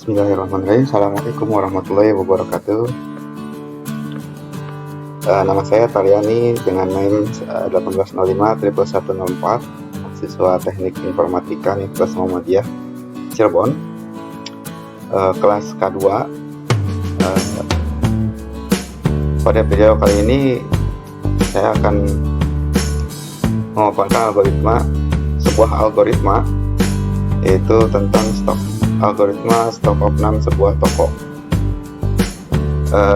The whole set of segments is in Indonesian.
Bismillahirrahmanirrahim. Assalamualaikum warahmatullahi wabarakatuh. Nama saya Taryani dengan NIM 1805-11104, mahasiswa Teknik Informatika Universitas Muhammadiyah Cirebon, kelas K2. Pada video kali ini saya akan memaparkan sebuah algoritma, yaitu tentang algoritma stock of name sebuah toko.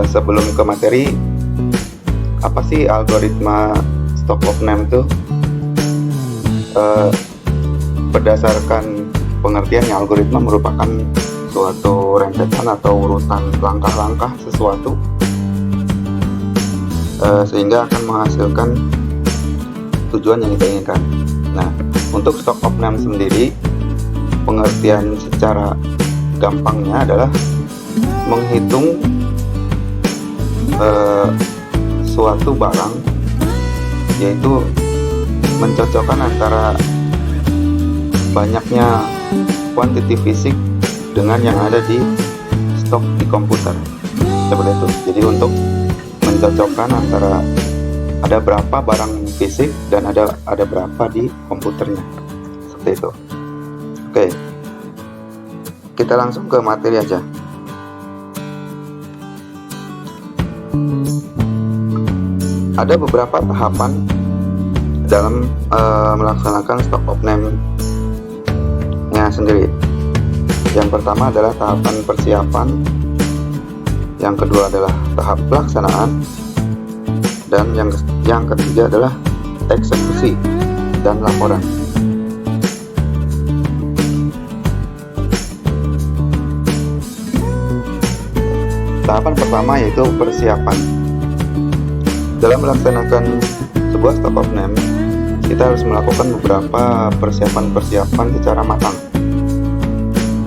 Sebelum ke materi, apa sih algoritma stock of name itu? Berdasarkan pengertiannya, algoritma merupakan suatu rentetan atau urutan langkah-langkah sesuatu, sehingga akan menghasilkan tujuan yang kita inginkan. Nah, untuk stock of name sendiri, pengertian secara gampangnya adalah menghitung suatu barang, yaitu mencocokkan antara banyaknya kuantiti fisik dengan yang ada di stok di komputer, seperti itu. Jadi untuk mencocokkan antara ada berapa barang fisik dan ada berapa di komputernya, seperti itu. Oke, kita langsung ke materi aja. Ada beberapa tahapan dalam melaksanakan stock of name-nya sendiri. Yang pertama adalah tahapan persiapan, yang kedua adalah tahap pelaksanaan, dan yang ketiga adalah eksekusi dan laporan. Tahapan pertama yaitu persiapan. Dalam melaksanakan sebuah stock of name, kita harus melakukan beberapa persiapan secara matang.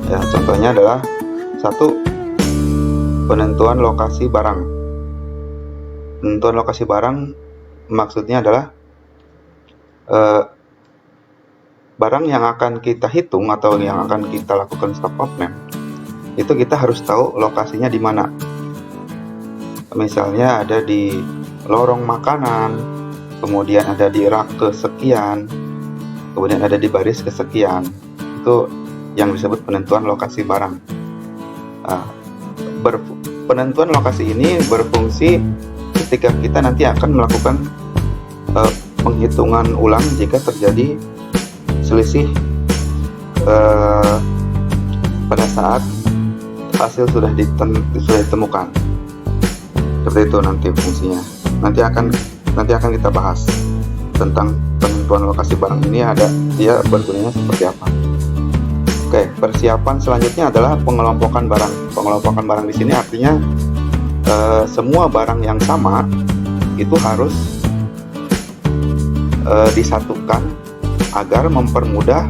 Ya, contohnya adalah 1. Penentuan lokasi barang. Penentuan lokasi barang maksudnya adalah barang yang akan kita hitung atau yang akan kita lakukan stock of name, itu kita harus tahu lokasinya di mana. Misalnya ada di lorong makanan, kemudian ada di rak kesekian, kemudian ada di baris kesekian. Itu yang disebut penentuan lokasi barang. Penentuan lokasi ini berfungsi ketika kita nanti akan melakukan penghitungan ulang jika terjadi selisih pada saat hasil sudah ditemukan. Seperti itu nanti fungsinya. Nanti akan kita bahas tentang penentuan lokasi barang ini, dia bergunanya seperti apa. Oke, persiapan selanjutnya adalah pengelompokan barang. Pengelompokan barang di sini artinya semua barang yang sama itu harus disatukan agar mempermudah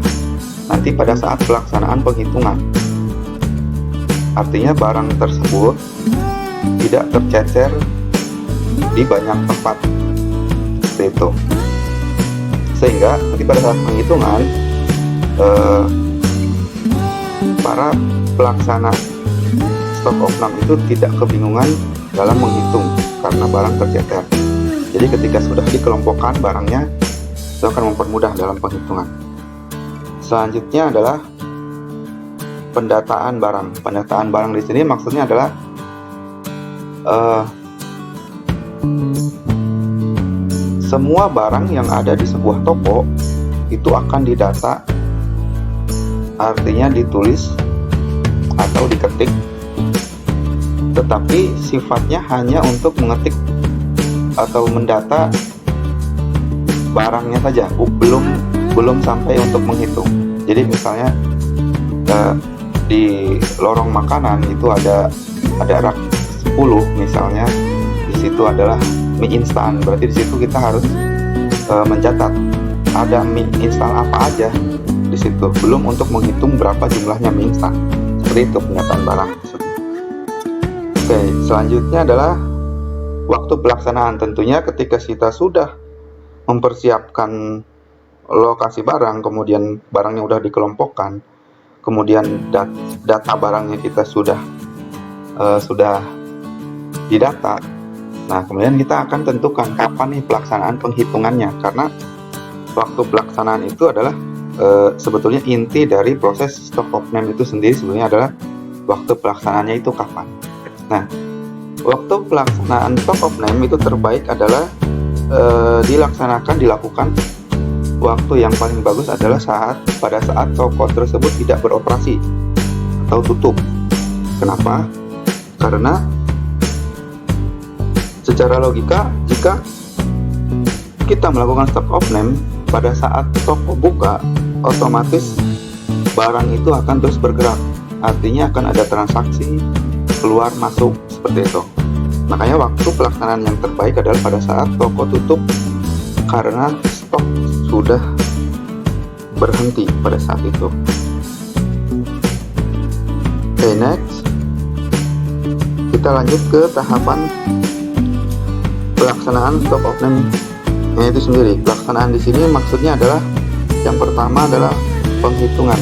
nanti pada saat pelaksanaan penghitungan. Artinya barang tersebut tidak tercecer di banyak tempat, seperti itu. Sehingga nanti pada saat penghitungan, para pelaksana stock of name itu tidak kebingungan dalam menghitung karena barang tercecer. Jadi ketika sudah dikelompokkan barangnya, itu akan mempermudah dalam penghitungan. Selanjutnya adalah pendataan barang. Pendataan barang di sini maksudnya adalah semua barang yang ada di sebuah toko itu akan didata, artinya ditulis atau diketik, tetapi sifatnya hanya untuk mengetik atau mendata barangnya saja, belum sampai untuk menghitung. Jadi misalnya di lorong makanan itu ada rak 10 misalnya, di situ adalah mie instan, berarti di situ kita harus mencatat ada mie instan apa aja di situ, belum untuk menghitung berapa jumlahnya mie instan. Seperti itu pendataan barang. Oke, selanjutnya adalah waktu pelaksanaan. Tentunya ketika kita sudah mempersiapkan lokasi barang, kemudian barangnya sudah dikelompokkan, kemudian data barangnya kita sudah didata. Nah, kemudian kita akan tentukan kapan nih pelaksanaan penghitungannya, karena waktu pelaksanaan itu adalah sebetulnya inti dari proses stock of name itu sendiri sebenarnya adalah waktu pelaksanaannya itu kapan. Nah, waktu pelaksanaan stock of name itu terbaik adalah dilakukan waktu yang paling bagus adalah pada saat toko tersebut tidak beroperasi atau tutup. Kenapa? Karena secara logika, jika kita melakukan stock of name pada saat toko buka, otomatis barang itu akan terus bergerak. Artinya akan ada transaksi keluar masuk seperti itu. Makanya waktu pelaksanaan yang terbaik adalah pada saat toko tutup, karena stok sudah berhenti pada saat itu. Oke, next kita lanjut ke tahapan pelaksanaan stock of name itu sendiri. Pelaksanaan di sini maksudnya adalah yang pertama adalah penghitungan.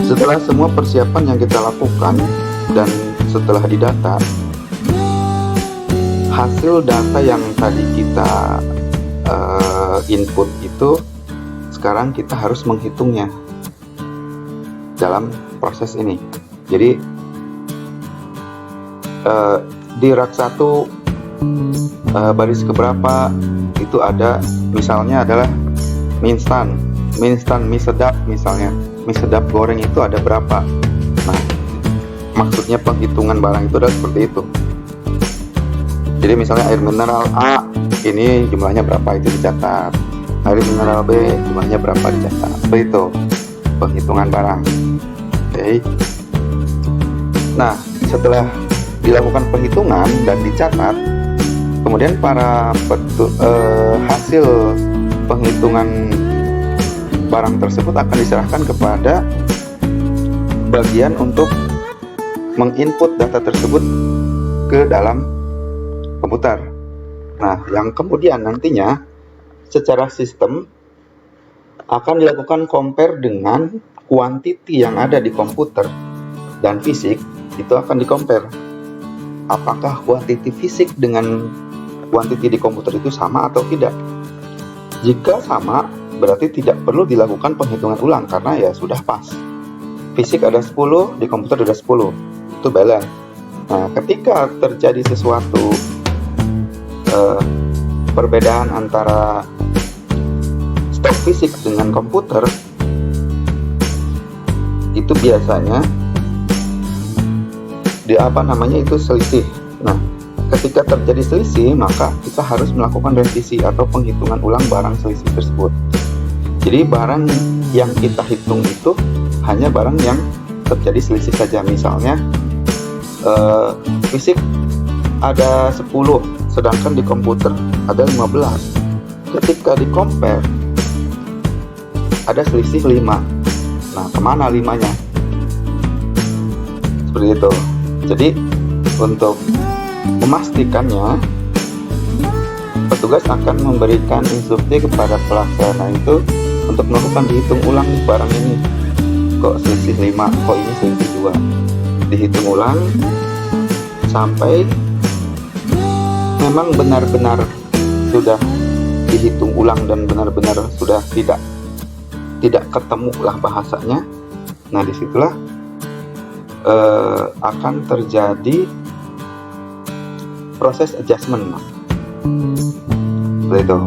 Setelah semua persiapan yang kita lakukan dan setelah didata, hasil data yang tadi kita input itu sekarang kita harus menghitungnya dalam proses ini. Jadi di rak 1 baris keberapa itu ada, misalnya adalah mie instan mie sedap, misalnya mie sedap goreng itu ada berapa. Nah, maksudnya penghitungan barang itu adalah seperti itu. Jadi misalnya air mineral A ini jumlahnya berapa, itu dicatat. Air mineral B jumlahnya berapa, dicatat. Seperti itu penghitungan barang. Oke. Nah, setelah dilakukan penghitungan dan dicatat, kemudian hasil penghitungan barang tersebut akan diserahkan kepada bagian untuk menginput data tersebut ke dalam komputer. Nah, yang kemudian nantinya secara sistem akan dilakukan compare dengan quantity yang ada di komputer dan fisik, itu akan di-compare. Apakah quantity fisik dengan quantity di komputer itu sama atau tidak? Jika sama, berarti tidak perlu dilakukan penghitungan ulang karena ya sudah pas. Fisik ada 10, di komputer ada 10. Itu balance. Nah, ketika terjadi sesuatu perbedaan antara stok fisik dengan komputer, itu biasanya itu selisih. Nah, ketika terjadi selisih, maka kita harus melakukan revisi atau penghitungan ulang barang selisih tersebut. Jadi barang yang kita hitung itu hanya barang yang terjadi selisih saja. Misalnya fisik ada 10, sedangkan di komputer ada 15. Ketika di compare ada selisih 5. Nah, kemana 5-nya? Seperti itu. Jadi untuk memastikannya, petugas akan memberikan instruksi kepada pelaksana itu untuk melakukan dihitung ulang barang ini. Kok selisih 5, kok ini selisih 2. Dihitung ulang sampai memang benar-benar sudah dihitung ulang dan benar-benar sudah tidak ketemu lah bahasanya. Nah, disitulah akan terjadi proses adjustment. Seperti itu.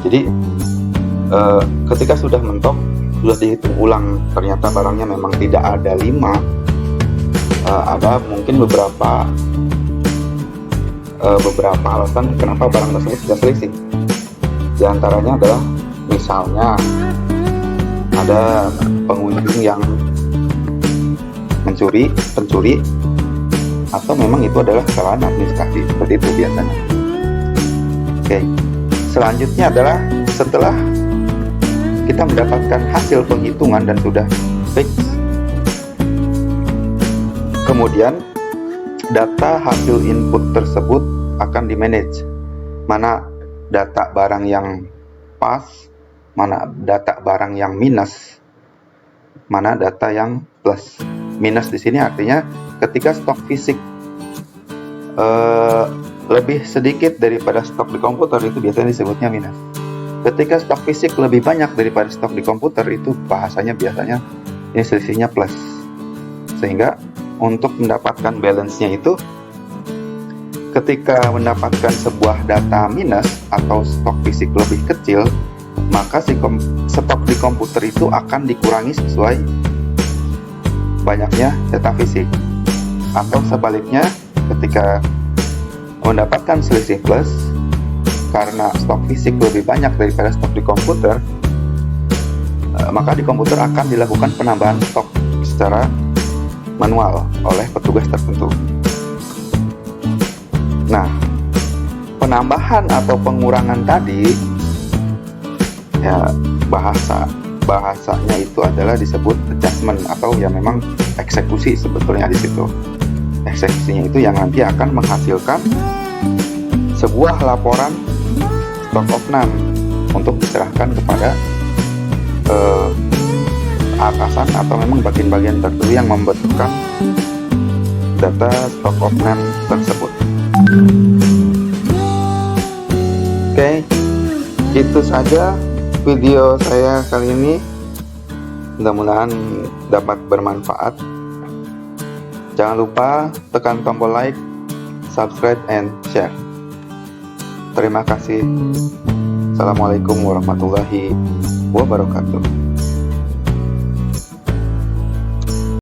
Jadi ketika sudah mentok, sudah dihitung ulang, ternyata barangnya memang tidak ada 5, ada mungkin beberapa alasan kenapa barang tersebut sudah selisih. Di antaranya adalah misalnya ada pengunjung yang pencuri, atau memang itu adalah kesalahan administrasi, seperti itu biasanya. Oke, selanjutnya adalah setelah kita mendapatkan hasil penghitungan dan sudah fix, kemudian data hasil input tersebut akan di-manage. Mana data barang yang pas, mana data barang yang minus, mana data yang plus. Minus di sini artinya ketika stok fisik lebih sedikit daripada stok di komputer, itu biasanya disebutnya minus. Ketika stok fisik lebih banyak daripada stok di komputer, itu bahasanya biasanya ini selisihnya plus. Sehingga untuk mendapatkan balance-nya itu, ketika mendapatkan sebuah data minus atau stok fisik lebih kecil, maka stok di komputer itu akan dikurangi sesuai banyaknya data fisik. Atau sebaliknya, ketika mendapatkan selisih plus karena stok fisik lebih banyak daripada stok di komputer, maka di komputer akan dilakukan penambahan stok secara manual oleh petugas tertentu. Nah, penambahan atau pengurangan tadi, ya bahasanya itu adalah disebut adjustment, atau ya memang eksekusi sebetulnya di situ. Eksekusinya itu yang nanti akan menghasilkan sebuah laporan stock of none untuk diserahkan kepada atasan atau memang bagian-bagian tertentu yang membutuhkan data stock of none tersebut. Oke, itu saja video saya kali ini. Mudah-mudahan dapat bermanfaat. Jangan lupa tekan tombol like, subscribe, and share. Terima kasih. Assalamualaikum warahmatullahi wabarakatuh.